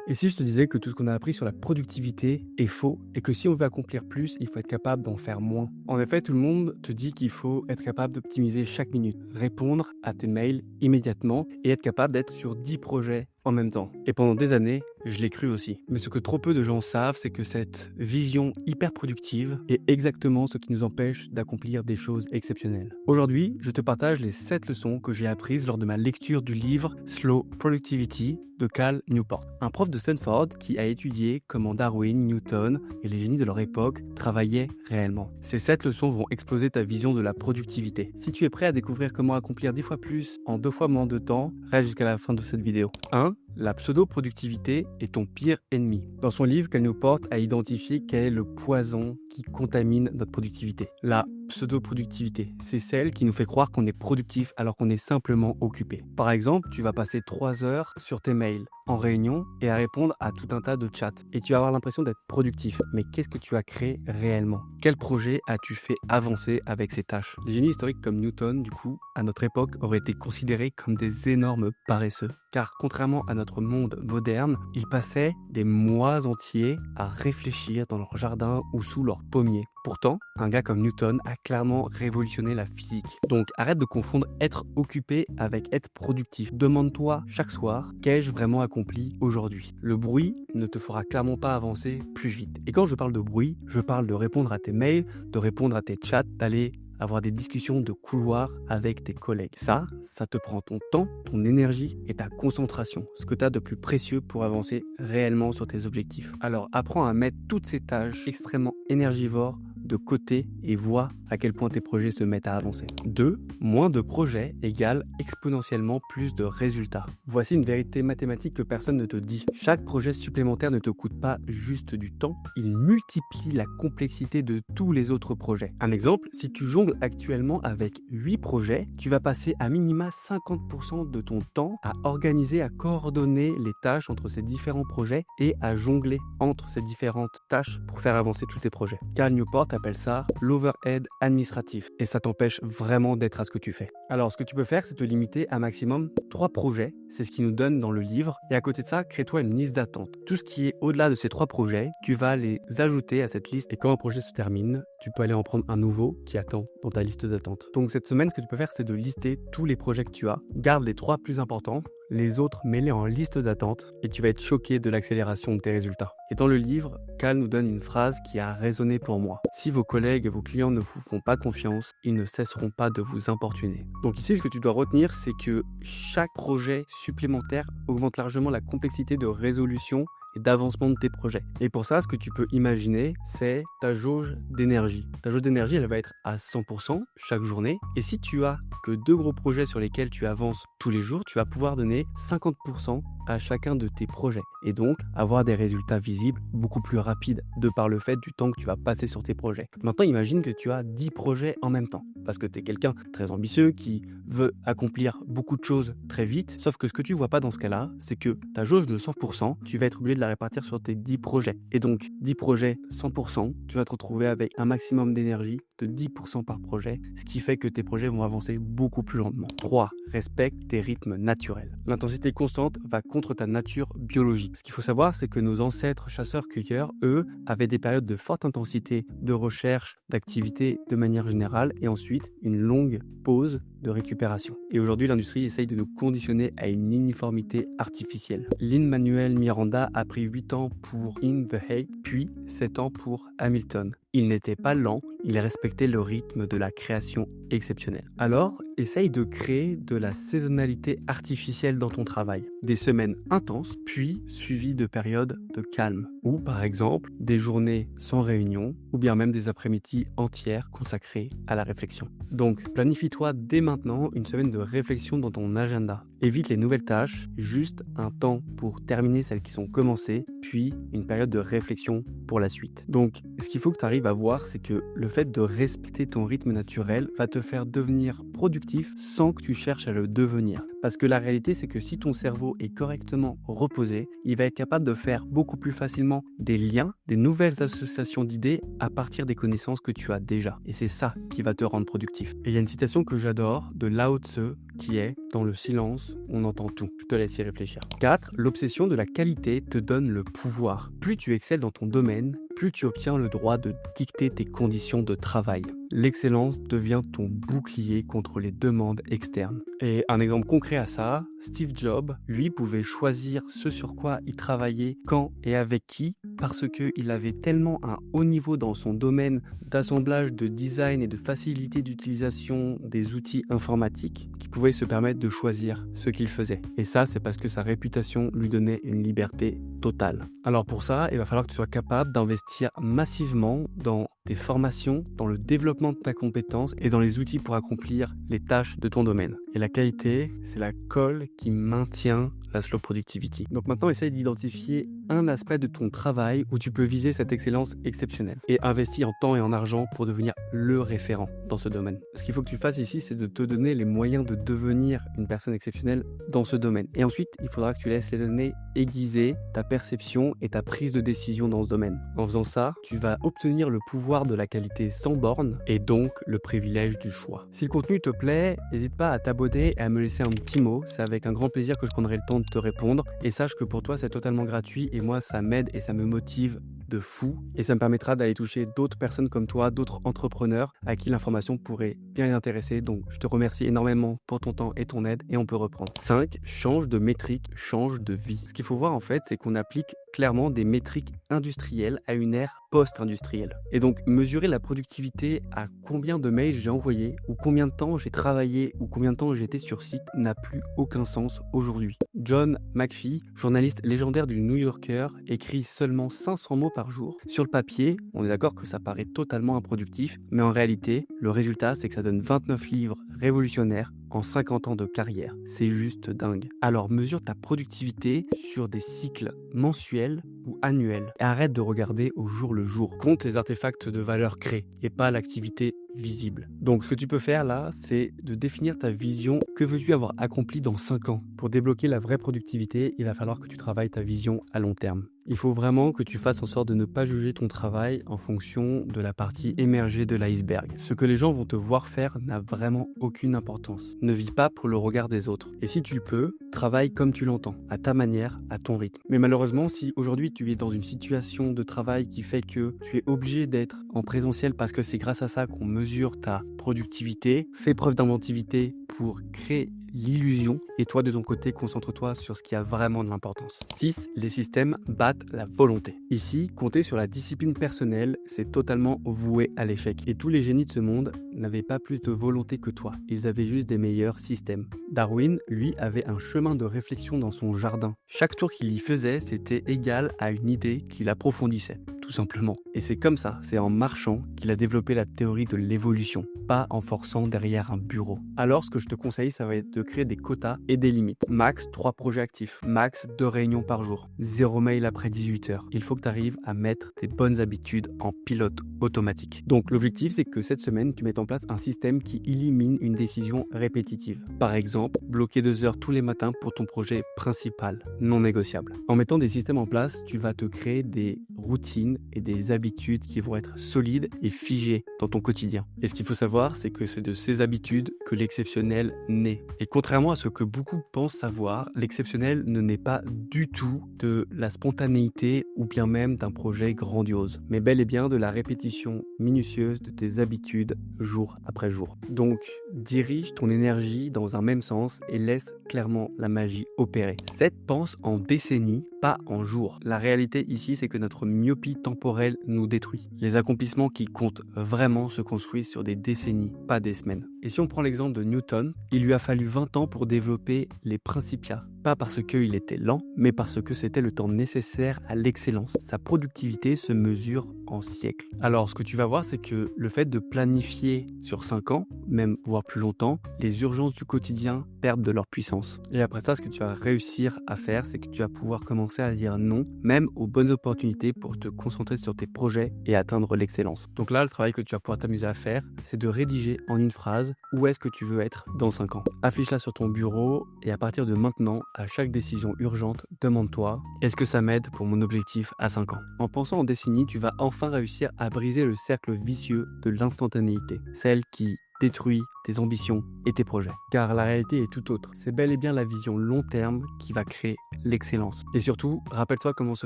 Et si je te disais que tout ce qu'on a appris sur la productivité est faux et que si on veut accomplir plus, il faut être capable d'en faire moins? En effet, tout le monde te dit qu'il faut être capable d'optimiser chaque minute, répondre à tes mails immédiatement et être capable d'être sur 10 projets en même temps. Et pendant des années, je l'ai cru aussi. Mais ce que trop peu de gens savent, c'est que cette vision hyper productive est exactement ce qui nous empêche d'accomplir des choses exceptionnelles. Aujourd'hui, je te partage les 7 leçons que j'ai apprises lors de ma lecture du livre Slow Productivity de Cal Newport, un prof de Stanford qui a étudié comment Darwin, Newton et les génies de leur époque travaillaient réellement. Ces 7 leçons vont exploser ta vision de la productivité. Si tu es prêt à découvrir comment accomplir 10 fois plus en 2 fois moins de temps, reste jusqu'à la fin de cette vidéo. 1. La pseudo-productivité est ton pire ennemi. Dans son livre, Cal Newport a identifié quel est le poison qui contamine notre productivité. La pseudo-productivité, c'est celle qui nous fait croire qu'on est productif alors qu'on est simplement occupé. Par exemple, tu vas passer 3 heures sur tes mails en réunion et à répondre à tout un tas de chats. Et tu vas avoir l'impression d'être productif. Mais qu'est-ce que tu as créé réellement? Quel projet as-tu fait avancer avec ces tâches? Les génies historiques comme Newton, du coup, à notre époque, auraient été considérés comme des énormes paresseux. Car contrairement à notre monde moderne, ils passaient des mois entiers à réfléchir dans leur jardin ou sous leur pommier. Pourtant, un gars comme Newton a clairement révolutionné la physique. Donc arrête de confondre être occupé avec être productif. Demande-toi chaque soir, qu'ai-je vraiment accompli aujourd'hui? Le bruit ne te fera clairement pas avancer plus vite. Et quand je parle de bruit, je parle de répondre à tes mails, de répondre à tes chats, d'aller avoir des discussions de couloir avec tes collègues. Ça te prend ton temps, ton énergie et ta concentration, ce que tu as de plus précieux pour avancer réellement sur tes objectifs. Alors apprends à mettre toutes ces tâches extrêmement énergivores de côté et vois à quel point tes projets se mettent à avancer. 2. Moins de projets égale exponentiellement plus de résultats. Voici une vérité mathématique que personne ne te dit. Chaque projet supplémentaire ne te coûte pas juste du temps, il multiplie la complexité de tous les autres projets. Un exemple, si tu jongles actuellement avec 8 projets, tu vas passer à minima 50% de ton temps à organiser, à coordonner les tâches entre ces différents projets et à jongler entre ces différentes tâches pour faire avancer tous tes projets. Cal Newport appelle ça l'overhead administratif et ça t'empêche vraiment d'être à ce que tu fais. Alors ce que tu peux faire, c'est te limiter à maximum 3 projets, c'est ce qu'il nous donne dans le livre, et à côté de ça, crée-toi une liste d'attente. Tout ce qui est au-delà de ces 3 projets, tu vas les ajouter à cette liste et quand un projet se termine, tu peux aller en prendre un nouveau qui attend dans ta liste d'attente. Donc cette semaine, ce que tu peux faire, c'est de lister tous les projets que tu as, garde les 3 plus importants, les autres, mets-les en liste d'attente et tu vas être choqué de l'accélération de tes résultats. Et dans le livre, Cal nous donne une phrase qui a résonné pour moi. Si vos collègues et vos clients ne vous font pas confiance, ils ne cesseront pas de vous importuner. Donc ici, ce que tu dois retenir, c'est que chaque projet supplémentaire augmente largement la complexité de résolution et d'avancement de tes projets. Et pour ça, ce que tu peux imaginer, c'est ta jauge d'énergie. Ta jauge d'énergie, elle va être à 100% chaque journée. Et si tu as que 2 gros projets sur lesquels tu avances tous les jours, tu vas pouvoir donner 50% à chacun de tes projets. Et donc, avoir des résultats visibles beaucoup plus rapides de par le fait du temps que tu vas passer sur tes projets. Maintenant, imagine que tu as 10 projets en même temps. Parce que tu es quelqu'un très ambitieux qui veut accomplir beaucoup de choses très vite. Sauf que ce que tu vois pas dans ce cas-là, c'est que ta jauge de 100%, tu vas être obligé de la répartir sur tes 10 projets. Et donc, 10 projets, 100%, tu vas te retrouver avec un maximum d'énergie de 10% par projet, ce qui fait que tes projets vont avancer beaucoup plus lentement. 3. Respecte tes rythmes naturels. L'intensité constante va contre ta nature biologique. Ce qu'il faut savoir, c'est que nos ancêtres chasseurs-cueilleurs, eux, avaient des périodes de forte intensité de recherche, d'activité de manière générale, et ensuite une longue pause de récupération. Et aujourd'hui, l'industrie essaye de nous conditionner à une uniformité artificielle. Lin-Manuel Miranda a pris 8 ans pour In the Heights, puis 7 ans pour Hamilton. Il n'était pas lent, il respectait le rythme de la création exceptionnelle. Alors, essaye de créer de la saisonnalité artificielle dans ton travail. Des semaines intenses, puis suivies de périodes de calme. Ou par exemple, des journées sans réunion, ou bien même des après-midi entières consacrées à la réflexion. Donc, planifie-toi dès maintenant une semaine de réflexion dans ton agenda. Évite les nouvelles tâches, juste un temps pour terminer celles qui sont commencées, puis une période de réflexion pour la suite. Donc, ce qu'il faut que tu arrives à voir, c'est que le fait de respecter ton rythme naturel va te faire devenir productif sans que tu cherches à le devenir. Parce que la réalité, c'est que si ton cerveau est correctement reposé, il va être capable de faire beaucoup plus facilement des liens, des nouvelles associations d'idées à partir des connaissances que tu as déjà. Et c'est ça qui va te rendre productif. Et il y a une citation que j'adore de Lao Tse qui est dans le silence, on entend tout. Je te laisse y réfléchir. 4. L'obsession de la qualité te donne le pouvoir. Plus tu excelles dans ton domaine, plus tu obtiens le droit de dicter tes conditions de travail. L'excellence devient ton bouclier contre les demandes externes. Et un exemple concret à ça, Steve Jobs, lui, pouvait choisir ce sur quoi il travaillait, quand et avec qui, parce qu'il avait tellement un haut niveau dans son domaine d'assemblage, de design et de facilité d'utilisation des outils informatiques qu'il pouvait se permettre de choisir ce qu'il faisait. Et ça, c'est parce que sa réputation lui donnait une liberté totale. Alors pour ça, il va falloir que tu sois capable d'investir massivement dans tes formations, dans le développement de ta compétence et dans les outils pour accomplir les tâches de ton domaine. Et la qualité, c'est la colle qui maintient la slow productivity. Donc maintenant, essaye d'identifier un aspect de ton travail où tu peux viser cette excellence exceptionnelle et investir en temps et en argent pour devenir le référent dans ce domaine. Ce qu'il faut que tu fasses ici, c'est de te donner les moyens de devenir une personne exceptionnelle dans ce domaine. Et ensuite, il faudra que tu laisses les données aiguiser ta perception et ta prise de décision dans ce domaine. En faisant ça, tu vas obtenir le pouvoir de la qualité sans borne et donc le privilège du choix. Si le contenu te plaît, n'hésite pas à t'abonner et à me laisser un petit mot. C'est avec un grand plaisir que je prendrai le temps de te répondre. Et sache que pour toi, c'est totalement gratuit et moi, ça m'aide et ça me motive de fou et ça me permettra d'aller toucher d'autres personnes comme toi, d'autres entrepreneurs à qui l'information pourrait bien les intéresser. Donc je te remercie énormément pour ton temps et ton aide et on peut reprendre. 5. Change de métrique, change de vie. Ce qu'il faut voir en fait, c'est qu'on applique clairement des métriques industrielles à une ère post-industrielle. Et donc mesurer la productivité à combien de mails j'ai envoyé ou combien de temps j'ai travaillé ou combien de temps j'étais sur site n'a plus aucun sens aujourd'hui. John McPhee, journaliste légendaire du New Yorker, écrit seulement 500 mots par jour. Sur le papier, on est d'accord que ça paraît totalement improductif, mais en réalité, le résultat, c'est que ça donne 29 livres révolutionnaires en 50 ans de carrière. C'est juste dingue. Alors mesure ta productivité sur des cycles mensuels ou annuels. Et arrête de regarder au jour le jour. Compte les artefacts de valeur créés et pas l'activité visible. Donc ce que tu peux faire là, c'est de définir ta vision. Que veux-tu avoir accompli dans 5 ans? Pour débloquer la vraie productivité, il va falloir que tu travailles ta vision à long terme. Il faut vraiment que tu fasses en sorte de ne pas juger ton travail en fonction de la partie émergée de l'iceberg. Ce que les gens vont te voir faire n'a vraiment aucune importance. Ne vis pas pour le regard des autres. Et si tu le peux, travaille comme tu l'entends, à ta manière, à ton rythme. Mais malheureusement, si aujourd'hui tu es dans une situation de travail qui fait que tu es obligé d'être en présentiel parce que c'est grâce à ça qu'on mesure ta productivité, fais preuve d'inventivité pour créer l'illusion et toi de ton côté concentre-toi sur ce qui a vraiment de l'importance. 6. Les systèmes battent la volonté. Ici, compter sur la discipline personnelle, c'est totalement voué à l'échec. Et tous les génies de ce monde n'avaient pas plus de volonté que toi. Ils avaient juste des meilleurs systèmes. Darwin, lui, avait un chemin de réflexion dans son jardin. Chaque tour qu'il y faisait, c'était égal à une idée qu'il approfondissait, tout simplement. Et c'est comme ça, c'est en marchant qu'il a développé la théorie de l'évolution, pas en forçant derrière un bureau. Alors ce que je te conseille, ça va être de créer des quotas et des limites. Max 3 projets actifs, max 2 réunions par jour, 0 mail après 18h. Il faut que tu arrives à mettre tes bonnes habitudes en pilote automatique. Donc l'objectif, c'est que cette semaine, tu mettes en place un système qui élimine une décision répétitive. Par exemple, bloquer 2 heures tous les matins pour ton projet principal, non négociable. En mettant des systèmes en place, tu vas te créer des routines et des habitudes qui vont être solides et figées dans ton quotidien. Et ce qu'il faut savoir, c'est que c'est de ces habitudes que l'exceptionnel naît. Et contrairement à ce que beaucoup pensent savoir, l'exceptionnel ne naît pas du tout de la spontanéité ou bien même d'un projet grandiose, mais bel et bien de la répétition minutieuse de tes habitudes jour après jour. Donc, dirige ton énergie dans un même sens et laisse clairement la magie opérer. 7. Pense en décennies, pas en jours. La réalité ici, c'est que notre myopie temporelle nous détruit. Les accomplissements qui comptent vraiment se construisent sur des décennies, pas des semaines. Et si on prend l'exemple de Newton, il lui a fallu 20 ans pour développer les Principia. Pas parce qu'il était lent, mais parce que c'était le temps nécessaire à l'excellence. Sa productivité se mesure en siècles. Alors, ce que tu vas voir, c'est que le fait de planifier sur 5 ans, même voire plus longtemps, les urgences du quotidien perdent de leur puissance. Et après ça, ce que tu vas réussir à faire, c'est que tu vas pouvoir commencer à dire non, même aux bonnes opportunités pour te concentrer sur tes projets et atteindre l'excellence. Donc là, le travail que tu vas pouvoir t'amuser à faire, c'est de rédiger en une phrase où est-ce que tu veux être dans 5 ans. Affiche-la sur ton bureau et à partir de maintenant, à chaque décision urgente, demande-toi, est-ce que ça m'aide pour mon objectif à 5 ans? En pensant en décennies, tu vas enfin réussir à briser le cercle vicieux de l'instantanéité, celle qui détruit tes ambitions et tes projets. Car la réalité est tout autre. C'est bel et bien la vision long terme qui va créer l'excellence. Et surtout, rappelle-toi comment se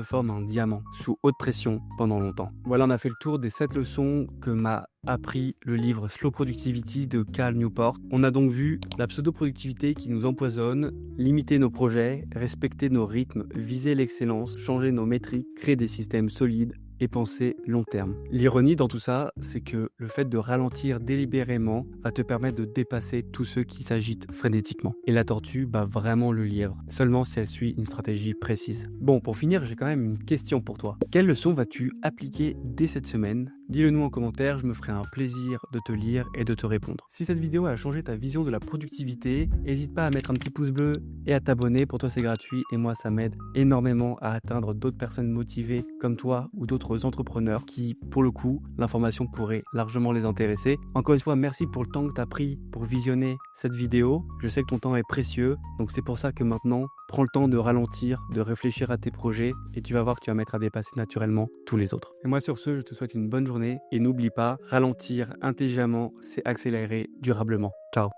forme un diamant sous haute pression pendant longtemps. Voilà, on a fait le tour des 7 leçons que m'a appris le livre Slow Productivity de Cal Newport. On a donc vu la pseudo-productivité qui nous empoisonne, limiter nos projets, respecter nos rythmes, viser l'excellence, changer nos métriques, créer des systèmes solides et penser long terme. L'ironie dans tout ça, c'est que le fait de ralentir délibérément va te permettre de dépasser tous ceux qui s'agitent frénétiquement. Et la tortue bat vraiment le lièvre, seulement si elle suit une stratégie précise. Bon, pour finir, j'ai quand même une question pour toi. Quelle leçon vas-tu appliquer dès cette semaine ? Dis-le nous en commentaire, je me ferai un plaisir de te lire et de te répondre. Si cette vidéo a changé ta vision de la productivité, n'hésite pas à mettre un petit pouce bleu et à t'abonner. Pour toi, c'est gratuit et moi, ça m'aide énormément à atteindre d'autres personnes motivées comme toi ou d'autres entrepreneurs qui, pour le coup, l'information pourrait largement les intéresser. Encore une fois, merci pour le temps que tu as pris pour visionner cette vidéo. Je sais que ton temps est précieux, donc c'est pour ça que maintenant, prends le temps de ralentir, de réfléchir à tes projets et tu vas voir que tu vas mettre à dépasser naturellement tous les autres. Et moi sur ce, je te souhaite une bonne journée et n'oublie pas, ralentir intelligemment, c'est accélérer durablement. Ciao.